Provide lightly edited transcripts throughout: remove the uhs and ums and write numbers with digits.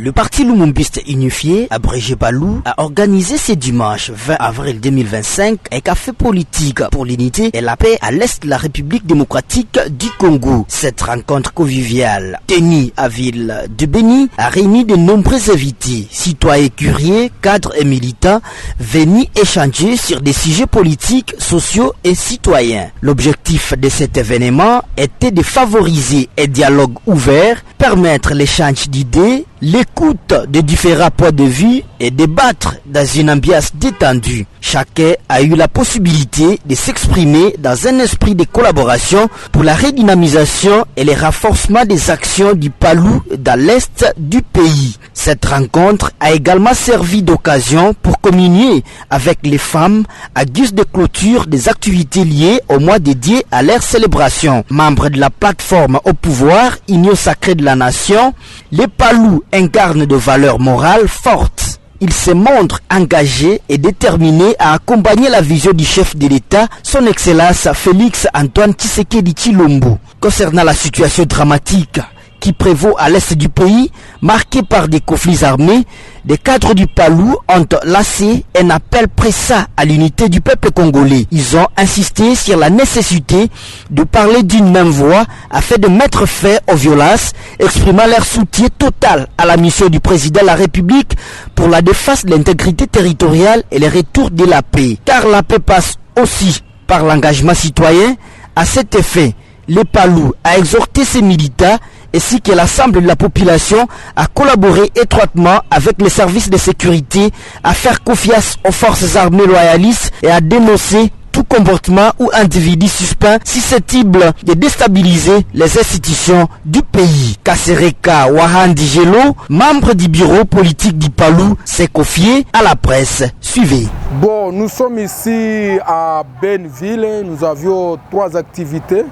Le parti Lumumbiste Unifié, abrégé Palou, a organisé ce dimanche 20 avril 2025 un café politique pour l'unité et la paix à l'est de la République démocratique du Congo. Cette rencontre conviviale, tenue à Ville de Béni, a réuni de nombreux invités, citoyens curieux, cadres et militants, venus échanger sur des sujets politiques, sociaux et citoyens. L'objectif de cet événement était de favoriser un dialogue ouvert, permettre l'échange d'idées, l'écoute de différents points de vue et débattre dans une ambiance détendue. Chacun a eu la possibilité de s'exprimer dans un esprit de collaboration pour la redynamisation et le renforcement des actions du Palou dans l'est du pays. Cette rencontre a également servi d'occasion pour communier avec les femmes à guise de clôture des activités liées au mois dédié à leur célébration. Membre de la plateforme au pouvoir, Union sacrée de la nation, les Palou incarnent de valeurs morales fortes. Il se montre engagé et déterminé à accompagner la vision du chef de l'État, son Excellence Félix Antoine Tshisekedi Tshilombo. Concernant la situation dramatique qui prévaut à l'est du pays, marqué par des conflits armés, des cadres du Palou ont lancé un appel pressant à l'unité du peuple congolais. Ils ont insisté sur la nécessité de parler d'une même voix afin de mettre fin aux violences, exprimant leur soutien total à la mission du président de la République pour la défense de l'intégrité territoriale et le retour de la paix. Car la paix passe aussi par l'engagement citoyen. À cet effet, le Palou a exhorté ses militants ainsi que l'ensemble de la population à collaborer étroitement avec les services de sécurité, à faire confiance aux forces armées loyalistes et à dénoncer tout comportement ou individu suspect susceptible de déstabiliser les institutions du pays. Kasereka Wahandigelo, membre du bureau politique du Palou, s'est confié à la presse. Suivez. Bon, nous sommes ici à Benville, nous avions 3 activités.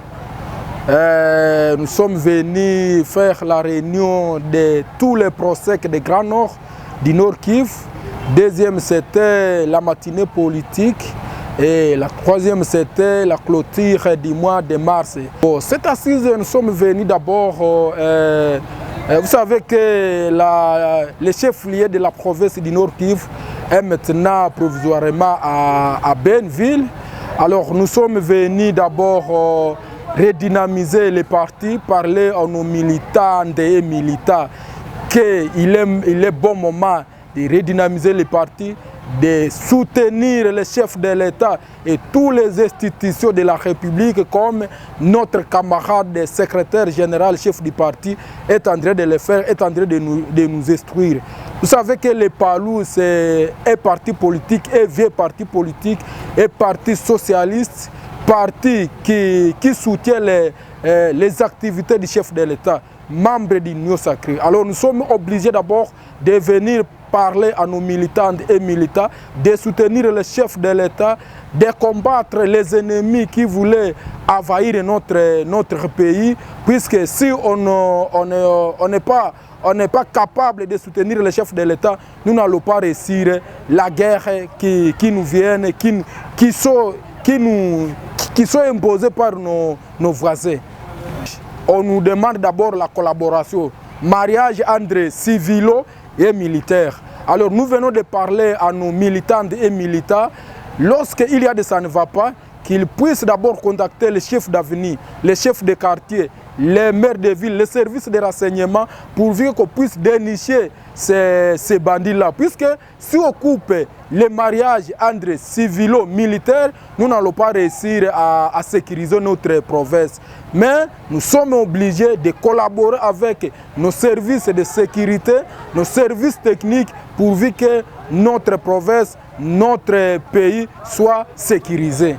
Nous sommes venus faire la réunion de tous les procès des Grands Nord, du Nord Kivu. Deuxième, c'était la matinée politique. Et la troisième, c'était la clôture du mois de mars. Bon, cette assise, nous sommes venus d'abord. Vous savez que le chef-lieu de la province du Nord Kivu est maintenant provisoirement à Benville. Alors, nous sommes venus d'abord redynamiser les partis, parler à nos militantes et militants qu'il est bon moment de redynamiser les partis, de soutenir les chefs de l'État et toutes les institutions de la République comme notre camarade secrétaire général, chef du parti, est en train de le faire, est en train de nous instruire. Vous savez que le Palou, c'est un parti politique, un vieux parti politique, un parti socialiste, parti qui soutient les activités du chef de l'État, membre de l'Union sacrée. Alors nous sommes obligés d'abord de venir parler à nos militantes et militants, de soutenir le chef de l'État, de combattre les ennemis qui voulaient envahir notre pays, puisque si on n'est pas capable de soutenir le chef de l'État, nous n'allons pas réussir la guerre qui nous vient, qui sont imposés par nos voisins. On nous demande d'abord la collaboration, mariage entre civils et militaires. Alors nous venons de parler à nos militantes et militants, lorsqu'il y a de ça ne va pas, qu'ils puissent d'abord contacter les chefs d'avenir, les chefs de quartier, les maires de ville, les services de renseignement, pourvu qu'on puisse dénicher ces bandits-là. Puisque si on coupe les mariages entre civils et militaires, nous n'allons pas réussir à sécuriser notre province. Mais nous sommes obligés de collaborer avec nos services de sécurité, nos services techniques, pourvu que notre province, notre pays soit sécurisé.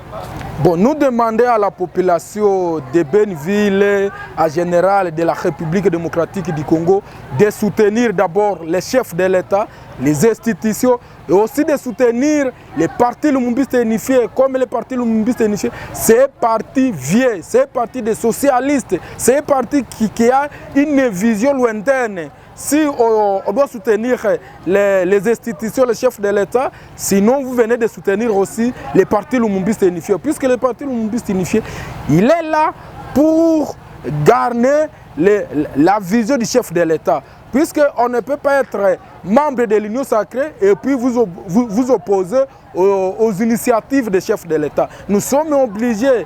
Bon, nous demandons à la population de Benville, en général de la République démocratique du Congo, de soutenir d'abord les chefs de l'État, les institutions, et aussi de soutenir les partis Lumumbiste unifiés, comme les partis Lumumbiste unifiés. C'est un parti vieux, c'est un parti des socialistes, c'est un parti qui a une vision lointaine. Si on doit soutenir les institutions, les chefs de l'État, sinon vous venez de soutenir aussi les partis Lumumbiste unifiés. Puisque le parti Lumumbiste unifié, il est là pour garder la vision du chef de l'État, puisqu'on ne peut pas être membre de l'Union sacrée et puis vous opposer aux initiatives des chefs de l'État. Nous sommes obligés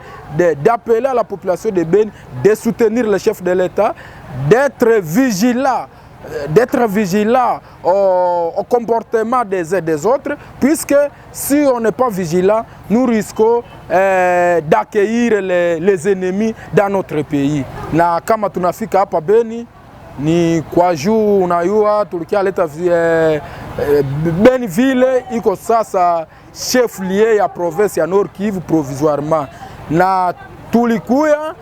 d'appeler à la population de Beni de soutenir les chefs de l'État, d'être vigilants au comportement des uns et des autres, puisque si on n'est pas vigilant, nous risquons d'accueillir les ennemis dans notre pays. Na kama tunafika hapa Beni ni kwa juu unayua tulikia leta Benville iko sasa chef lié ya province ya Nord Kivu provisoirement, na tulikuya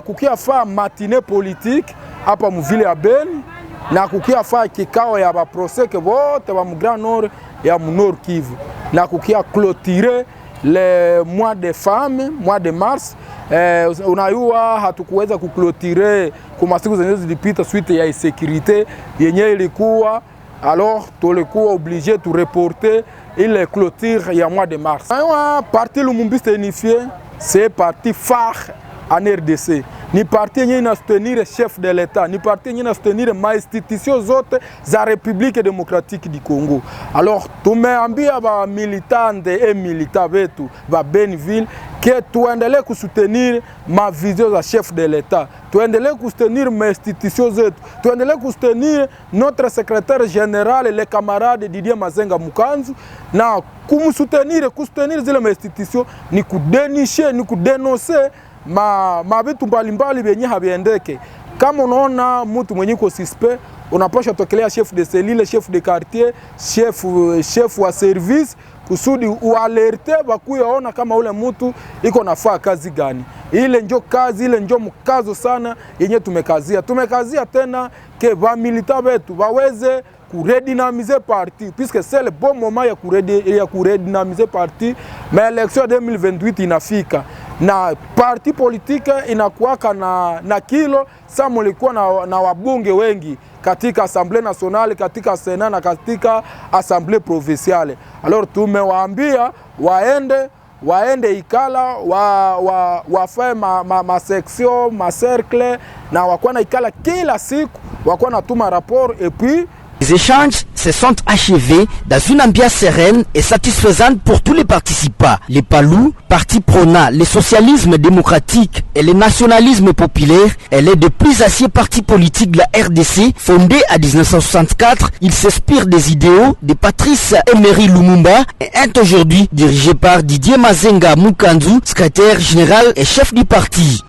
kukia fa matinée politique hapa mvile ya Beni na kukia fa kikao ya ba procès que wote wa Grand Nord ya Nord Kivu, na kukia clôturer le mois de femmes, mois de mars. Unayua hatukuweza kuclôturer kwa siku zenye zilipita suite ya insécurité yenye ilikuwa, alors tulikuwa obligé de reporter ile clôture ya mois de mars. Parti Lumumbiste unifié, c'est parti phare en RDC. Ni parti yenye ina soutenir chef de l'État, ni parti yenye ina soutenir ma institution zote za République démocratique du Congo. Alors tumeambia ba militante et militants wetu ba Benville que tuendelee kusoutenir ma vision za chef de l'État, tuendelee kusoutenir ma institution zetu, tuendelee kusoutenir notre secrétaire général le camarade Didier Mazenga Mukanzu, na kumsoutenir zile ma institution ni kudénicher, ni kudénoncer ma vitu mbalimbali benye habiendeke. Kama unaona mtu mwenye ko suspect, unapasha tokelea chef de cellule, chef de quartier, chef wa service kusudi ualerte bakuyaona kama ule mtu iko nafaa kazi gani. Ile njo kazi, ile njo mkazo sana yenye tumekazia tena ke ba milita betu baweze kuredynamiser parti, puisque c'est le bon moment ya kuredynamiser parti. Mais l'élection 2028 inafika na parti politique inakuwaka na kilo sa mulikuwa na wabunge wengi katika Assemblée nationale, katika Sénat na katika Assemblée provinciale. Alors tumewaambia waende ikala wafae ma section, ma cercle, na wakuwa na ikala kila siku, wakuwa na tuma rapport et puis les échanges se sont achevés dans une ambiance sereine et satisfaisante pour tous les participants. Les Palous, parti prônant le socialisme démocratique et le nationalisme populaire, est l'un des plus anciens partis politiques de la RDC. Fondé en 1964, il s'inspire des idéaux de Patrice Emery Lumumba et est aujourd'hui dirigé par Didier Mazenga Mukanzu, secrétaire général et chef du parti.